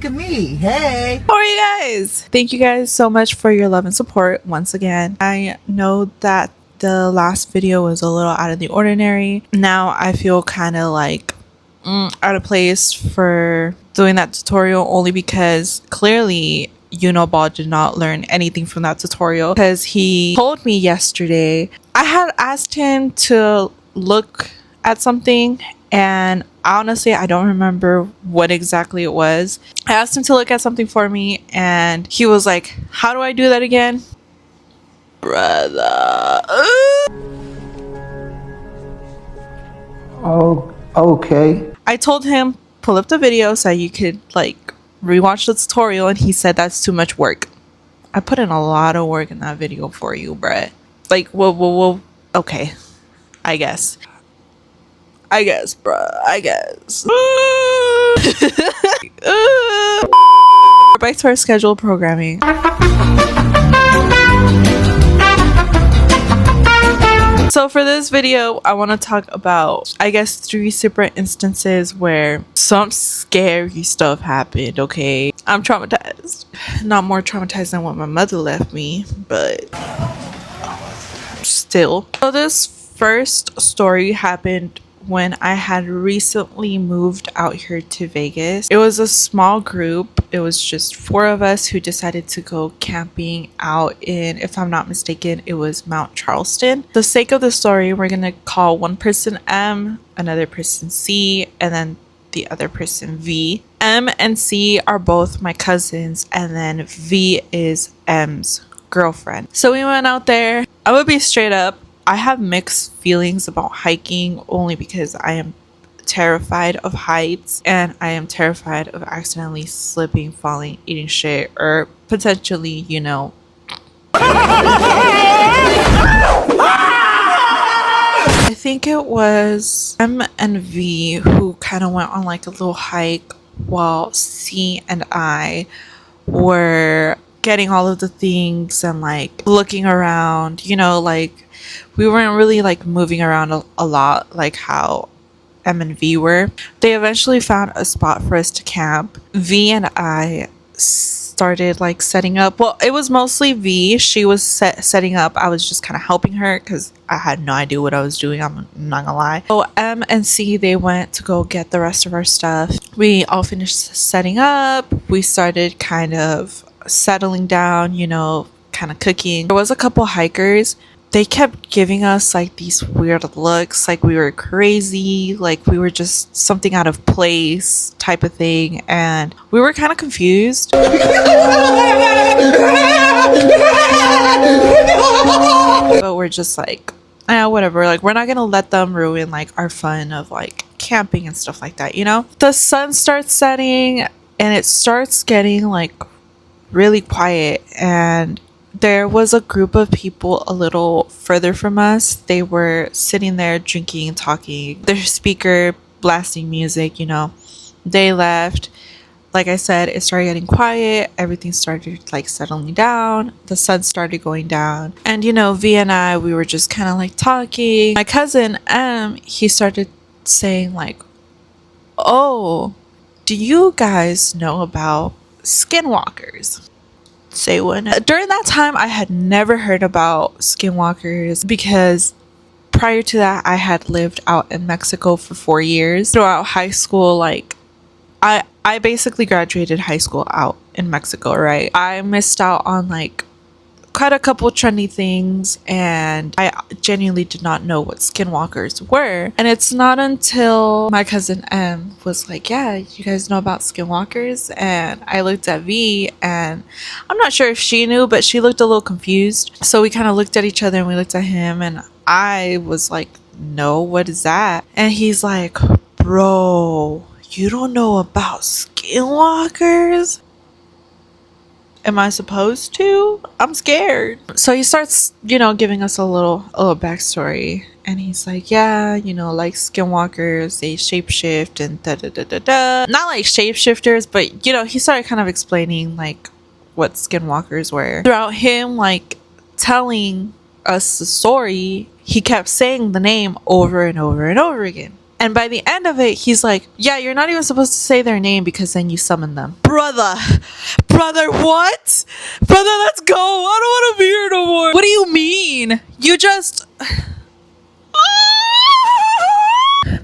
look at me. Hey. How are you guys? Thank you guys so much for your love and support once again. I know that the last video was a little out of the ordinary. Now I feel kind of like out of place for doing that tutorial, only because clearly Unoball did not learn anything from that tutorial, because he told me yesterday. I had asked him to look at something, and honestly I don't remember what exactly it was. I asked him to look at something for me, and he was like, how do I do that again, brother? Oh, okay. I told him pull up the video so you could like rewatch the tutorial, and he said that's too much work. I put in a lot of work in that video for you, bruh. Like, whoa. Okay, I guess, bruh. I guess. Back to our scheduled programming. So for this video, I want to talk about, I guess, 3 separate instances where some scary stuff happened, okay? I'm traumatized. Not more traumatized than what my mother left me, but still. So this first story happened when I had recently moved out here to Vegas. It was a small group. It was just 4 of us who decided to go camping out in, if I'm not mistaken, it was Mount Charleston. For the sake of the story, we're gonna call one person M, another person C, and then the other person V. M and C are both my cousins, and then V is M's girlfriend. So we went out there. I would be straight up, I have mixed feelings about hiking, only because I am terrified of heights, and I am terrified of accidentally slipping, falling, eating shit, or potentially, you know. I think it was M and V who kind of went on like a little hike, while C and I were getting all of the things and like looking around, you know, like we weren't really like moving around a lot like how M and V were. They eventually found a spot for us to camp. V and I started like setting up. Well, it was mostly V. She was setting up. I was just kind of helping her because I had no idea what I was doing. I'm not gonna lie. So M and C, they went to go get the rest of our stuff. We all finished setting up. We started kind of settling down, you know, kind of cooking. There was a couple hikers. They kept giving us like these weird looks, like we were crazy, like we were just something out of place type of thing, and we were kind of confused. But we're just like, whatever, like we're not gonna let them ruin like our fun of like camping and stuff like that, you know? The sun starts setting and it starts getting like really quiet, and there was a group of people a little further from us. They were sitting there drinking, talking, their speaker blasting music, you know. They left. Like I said, it started getting quiet. Everything started like settling down. The sun started going down. And you know, V and I, we were just kind of like talking. My cousin M, he started saying like, oh, do you guys know about skinwalkers? Say what? During that time, I had never heard about skinwalkers, because prior to that, I had lived out in Mexico for 4 years. Throughout high school, like I basically graduated high school out in Mexico, right? I missed out on like quite a couple trendy things, and I genuinely did not know what skinwalkers were. And it's not until my cousin M was like, yeah, you guys know about skinwalkers? And I looked at V, and I'm not sure if she knew, but she looked a little confused. So we kind of looked at each other and we looked at him, and I was like, no, what is that? And he's like, bro, you don't know about skinwalkers? Am I supposed to? I'm scared. So he starts, you know, giving us a little backstory, and he's like, yeah, you know, like skinwalkers, they shapeshift and da da da da da. Not like shapeshifters, but you know, he started kind of explaining like what skinwalkers were. Throughout him like telling us the story, he kept saying the name over and over and over again. And by the end of it, he's like, yeah, you're not even supposed to say their name because then you summon them. Brother, what? Brother, let's go. I don't want to be here no more. What do you mean? You just...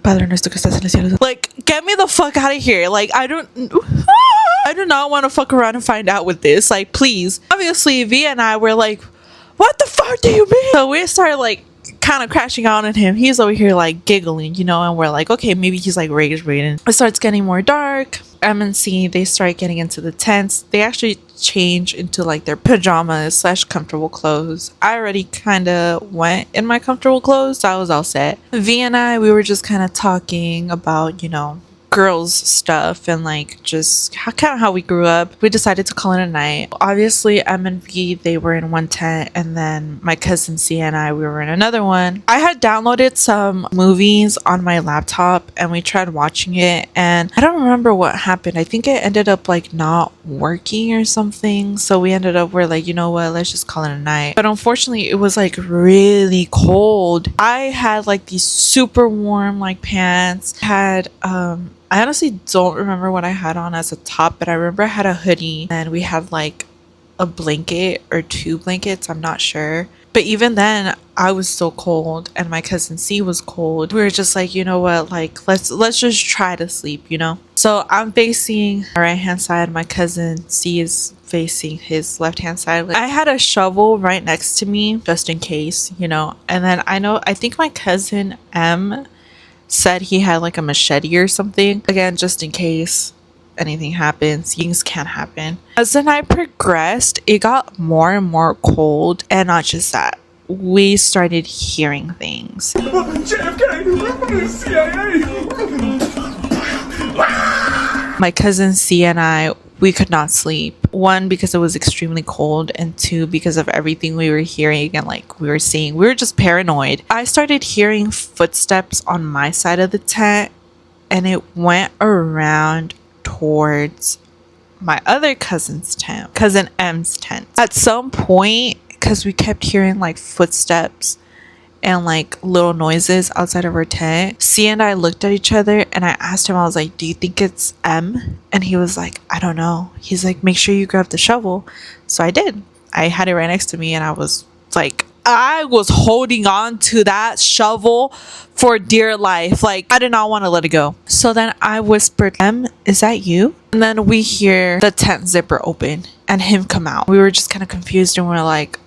Padre nuestro que estás en el cielo. Like, get me the fuck out of here. Like, I do not want to fuck around and find out with this. Like, please. Obviously, V and I were like, what the fuck do you mean? So we started like kind of crashing out on him. He's over here like giggling, you know, and we're like, okay, maybe he's like rage baiting. It starts getting more dark. M&C, they start getting into the tents. They actually change into like their pajamas / comfortable clothes. I already kind of went in my comfortable clothes, so I was all set. V and I, we were just kind of talking about, you know, girls stuff and like just how we grew up. We decided to call it a night. Obviously, M and V, they were in one tent, and then my cousin C and I, we were in another one. I had downloaded some movies on my laptop and we tried watching it, and I don't remember what happened. I think it ended up like not working or something, so we ended up, we're like, you know what, let's just call it a night. But unfortunately, it was like really cold. I had like these super warm like pants, had I honestly don't remember what I had on as a top, but I remember I had a hoodie and we had like a blanket or 2 blankets, I'm not sure. But even then, I was still cold and my cousin C was cold. We were just like, you know what, like let's just try to sleep, you know? So I'm facing my right hand side, my cousin C is facing his left hand side. I had a shovel right next to me just in case, you know? And then I think my cousin M said he had like a machete or something, again just in case anything happens. Things can happen. As the night progressed, it got more and more cold, and not just that, we started hearing things. My cousin C and I, we could not sleep. 1, because it was extremely cold, and 2, because of everything we were hearing and like we were seeing. We were just paranoid. I started hearing footsteps on my side of the tent, and it went around towards my other cousin's tent, cousin M's tent. At some point, because we kept hearing like footsteps and like little noises outside of our tent, C and I looked at each other and I asked him, I was like, do you think it's M? And he was like, I don't know. He's like, make sure you grab the shovel. So I did. I had it right next to me and I was like, I was holding on to that shovel for dear life. Like, I did not want to let it go. So then I whispered, M, is that you? And then we hear the tent zipper open and him come out. We were just kind of confused and we're like,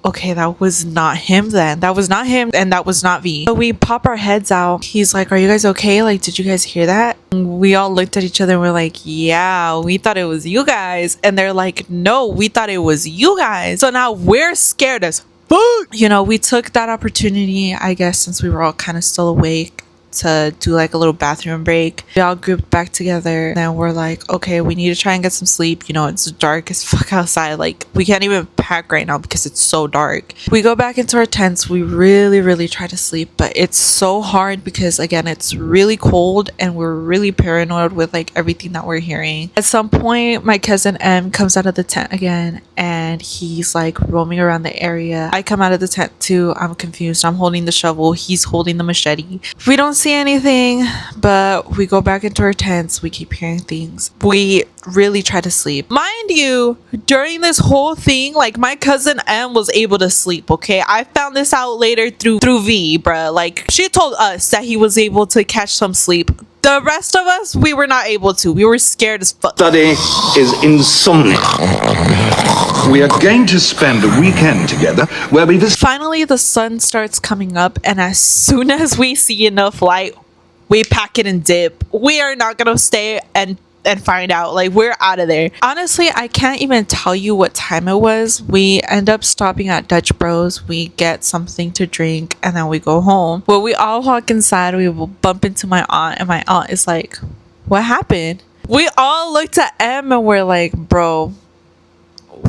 okay, that was not him then. That was not him and that was not V. So we pop our heads out. He's like, are you guys okay? Like, did you guys hear that? And we all looked at each other and we're like, yeah, we thought it was you guys. And they're like, no, we thought it was you guys. So now we're scared as fuck. You know, we took that opportunity, I guess, since we were all kind of still awake, to do like a little bathroom break. We all grouped back together and then we're like, okay, we need to try and get some sleep. You know, it's dark as fuck outside. Like, we can't even pack right now because it's so dark. We go back into our tents. We really try to sleep, but it's so hard because again, it's really cold and we're really paranoid with like everything that we're hearing. At some point, my cousin M comes out of the tent again and he's like roaming around the area. I come out of the tent too. I'm confused. I'm holding the shovel. He's holding the machete. We don't see anything, but we go back into our tents. We keep hearing things. We really try to sleep. Mind you, during this whole thing, like my cousin M was able to sleep, okay? I found this out later through V, bruh. Like, she told us that he was able to catch some sleep. The rest of us, we were not able to. We were scared as fuck. Study is insomnia. We are going to spend a weekend together where we visit. Finally, the sun starts coming up, and as soon as we see enough light, we pack it and dip. We are not gonna stay and find out. Like, we're out of there. Honestly, I can't even tell you what time it was. We end up stopping at Dutch Bros. We get something to drink and then we go home. When we all walk inside, we will bump into my aunt and my aunt is like, what happened? We all looked at M and we're like, bro,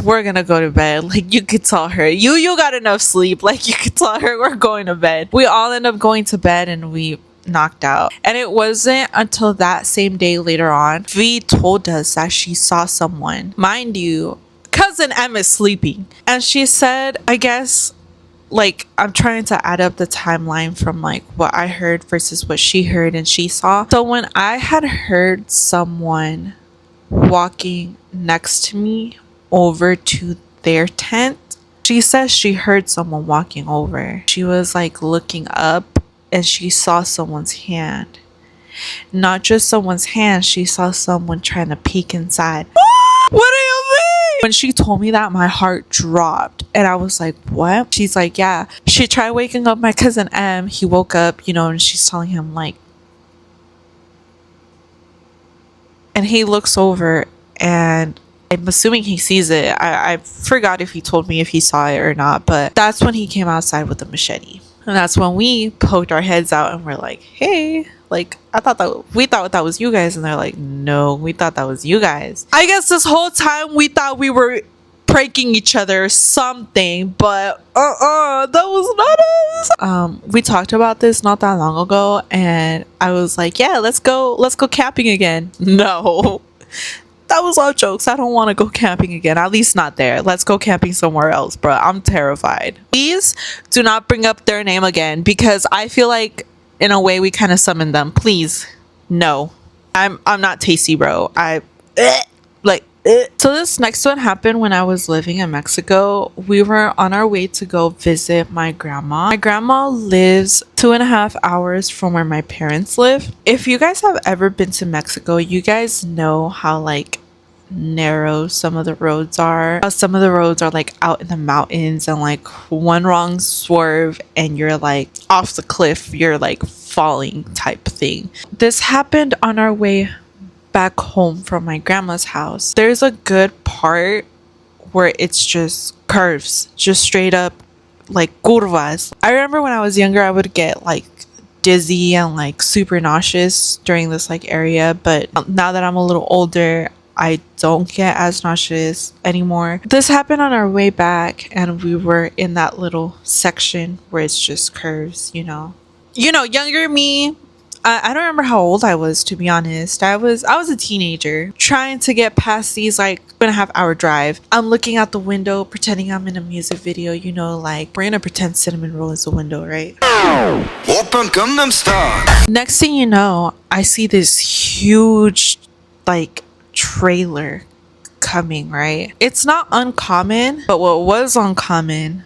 we're gonna go to bed. Like, you could tell her, you got enough sleep. Like, you could tell her we're going to bed. We all end up going to bed and we knocked out. And it wasn't until that same day later on, V told us that she saw someone. Mind you, cousin M is sleeping. And she said, I guess like I'm trying to add up the timeline from like what I heard versus what she heard and she saw. So when I had heard someone walking next to me over to their tent, she says she heard someone walking over. She was like looking up and she saw someone's hand. Not just someone's hand, she saw someone trying to peek inside. What do you mean? When she told me that, my heart dropped. And I was like, what? She's like, yeah. She tried waking up my cousin M. He woke up, you know, and she's telling him, like, and he looks over and I'm assuming he sees it. I forgot if he told me if he saw it or not, but that's when he came outside with a machete. And that's when we poked our heads out and we're like, hey, like, we thought that was you guys. And they're like, no, we thought that was you guys. I guess this whole time we thought we were pranking each other or something, but that was not us. We talked about this not that long ago and I was like, yeah, let's go camping again. No. That was all jokes. I don't want to go camping again. At least not there. Let's go camping somewhere else, bro. I'm terrified. Please do not bring up their name again because I feel like in a way we kind of summoned them. Please. No. I'm not tasty, bro. So this next one happened when I was living in Mexico. We were on our way to go visit my grandma. My grandma lives 2.5 hours from where my parents live. If you guys have ever been to Mexico, you guys know how like narrow some of the roads are. Some of the roads are like out in the mountains and like one wrong swerve and you're like off the cliff. You're like falling type thing. This happened on our way back home from my grandma's house. There's a good part where it's just curves, just straight up like curvas. I remember when I was younger I would get like dizzy and like super nauseous during this like area, but now that I'm a little older I don't get as nauseous anymore. This happened on our way back and we were in that little section where it's just curves, you know, younger me. I don't remember how old I was, to be honest. I was a teenager trying to get past these like 2.5 hour drive. I'm looking out the window, pretending I'm in a music video, you know, like we're gonna pretend Cinnamon Roll is the window, right? Open Gangnam Style. Next thing you know, I see this huge like trailer coming, right? It's not uncommon, but what was uncommon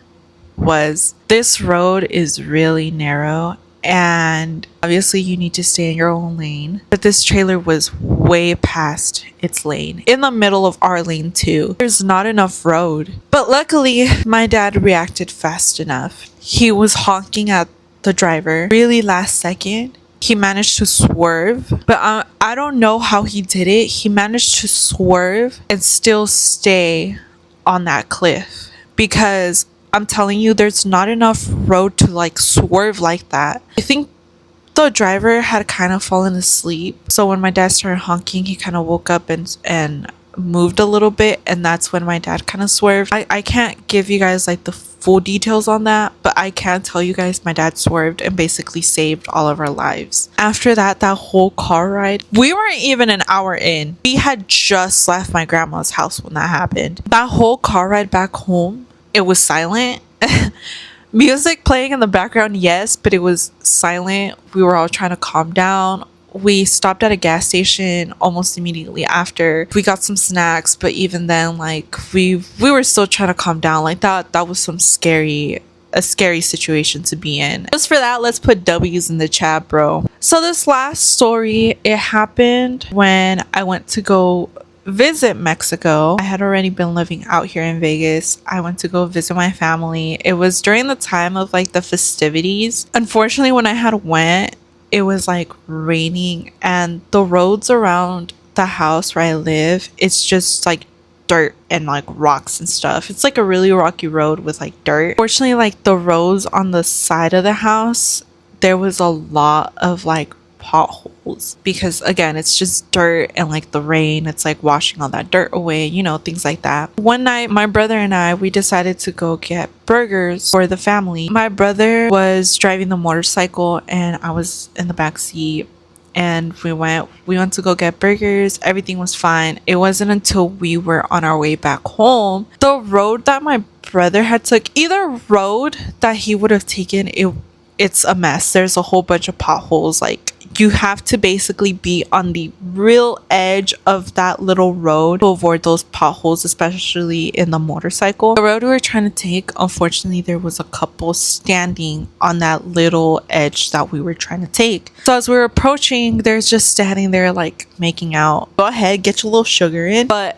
was this road is really narrow and obviously you need to stay in your own lane, but this trailer was way past its lane, in the middle of our lane too. There's not enough road, but luckily my dad reacted fast enough. He was honking at the driver really last second. He managed to swerve, but I don't know how he did it. He managed to swerve and still stay on that cliff because I'm telling you, there's not enough road to like swerve like that. I think the driver had kind of fallen asleep. So when my dad started honking, he kind of woke up and moved a little bit. And that's when my dad kind of swerved. I can't give you guys like the full details on that, but I can tell you guys my dad swerved and basically saved all of our lives. After that whole car ride, we weren't even an hour in. We had just left my grandma's house when that happened. That whole car ride back home, it was silent. Music playing in the background, yes, but it was silent. We were all trying to calm down. We stopped at a gas station almost immediately after. We got some snacks, but even then, like we were still trying to calm down. Like that was a scary situation to be in. Just for that, let's put W's in the chat, bro. So this last story, it happened when I went to go visit Mexico. I had already been living out here in Vegas. I went to go visit my family. It was during the time of like the festivities. Unfortunately, when I had went, it was like raining and the roads around the house where I live, it's just like dirt and like rocks and stuff. It's like a really rocky road with like dirt. Fortunately, like the roads on the side of the house, there was a lot of like potholes because again it's just dirt and like the rain, it's like washing all that dirt away, you know, things like that. One night my brother and I, we decided to go get burgers for the family. My brother was driving the motorcycle and I was in the back seat and we went to go get burgers. Everything was fine. It wasn't until we were on our way back home, the road that my brother had took, either road that he would have taken, it's a mess. There's a whole bunch of potholes. Like, you have to basically be on the real edge of that little road to avoid those potholes, especially in the motorcycle. The road we were trying to take, unfortunately, there was a couple standing on that little edge that we were trying to take. So as we were approaching, there's just standing there like making out. Go ahead, get your little sugar in, but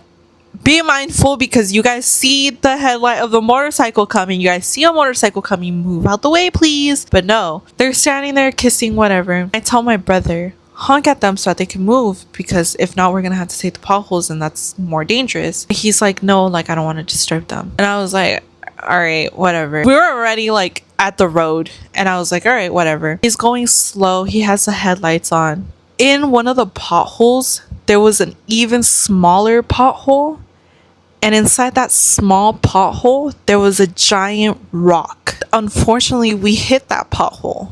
be mindful, because you guys see the headlight of the motorcycle coming. You guys see a motorcycle coming. Move out the way, please. But no, they're standing there kissing, whatever. I tell my brother, honk at them so that they can move, because if not, we're gonna have to take the potholes and that's more dangerous. He's like, no, like, I don't want to disturb them. And I was like, all right, whatever. We were already like at the road, and I was like, all right, whatever. He's going slow. He has the headlights on. In one of the potholes, there was an even smaller pothole. And inside that small pothole, there was a giant rock. Unfortunately, we hit that pothole.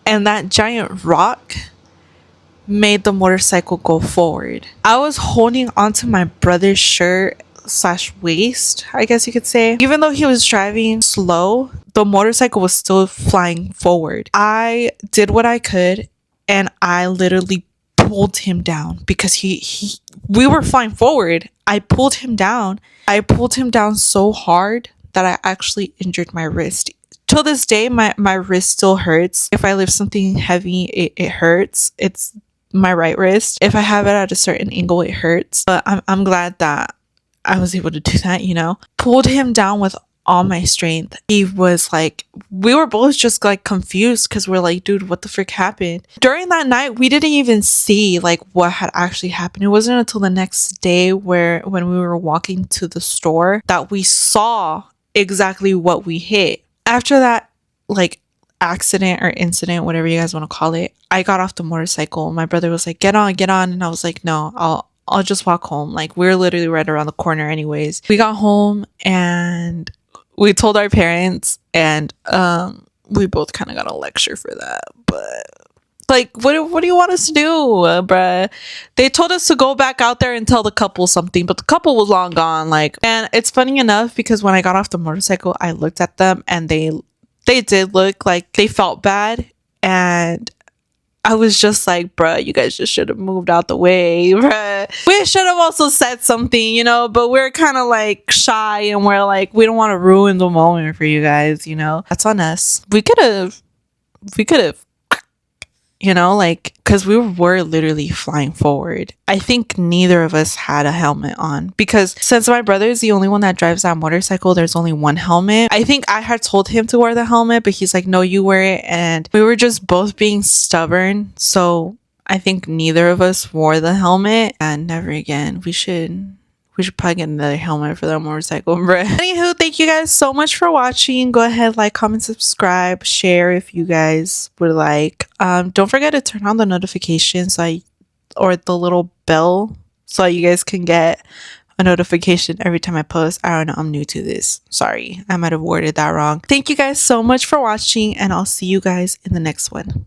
And that giant rock made the motorcycle go forward. I was holding onto my brother's shirt / waist, I guess you could say. Even though he was driving slow, the motorcycle was still flying forward. I did what I could, and I literally pulled him down, because we were flying forward. I pulled him down. I pulled him down so hard that I actually injured my wrist. Till this day, my wrist still hurts. If I lift something heavy, it hurts. It's my right wrist. If I have it at a certain angle, it hurts. But I'm glad that I was able to do that, you know. Pulled him down with all my strength. He was like, we were both just like confused, because we're like, dude, what the frick happened? During that night, we didn't even see like what had actually happened. It wasn't until the next day, when we were walking to the store, that we saw exactly what we hit. After that like accident or incident, whatever you guys want to call it, I got off the motorcycle. My brother was like, get on, and I was like, no, I'll just walk home. Like, we're literally right around the corner anyways. We got home and we told our parents, and we both kind of got a lecture for that. But like, what do you want us to do, bruh? They told us to go back out there and tell the couple something, but the couple was long gone. Like, and it's funny enough, because when I got off the motorcycle, I looked at them, and they did look like they felt bad, and I was just like, bruh, you guys just should have moved out the way, bruh. We should have also said something, you know, but we're kind of like shy, and we're like, we don't want to ruin the moment for you guys, you know. That's on us. We could have, you know, like, because we were literally flying forward. I think neither of us had a helmet on, because since my brother is the only one that drives that motorcycle, there's only one helmet. I think I had told him to wear the helmet, but he's like, no, you wear it. And we were just both being stubborn. So I think neither of us wore the helmet, and never again. We should probably get another helmet for that motorcycle, bruh. Anywho, thank you guys so much for watching. Go ahead, like, comment, subscribe, share if you guys would like. Don't forget to turn on the notifications, or the little bell, so you guys can get a notification every time I post. I don't know, I'm new to this. Sorry, I might have worded that wrong. Thank you guys so much for watching, and I'll see you guys in the next one.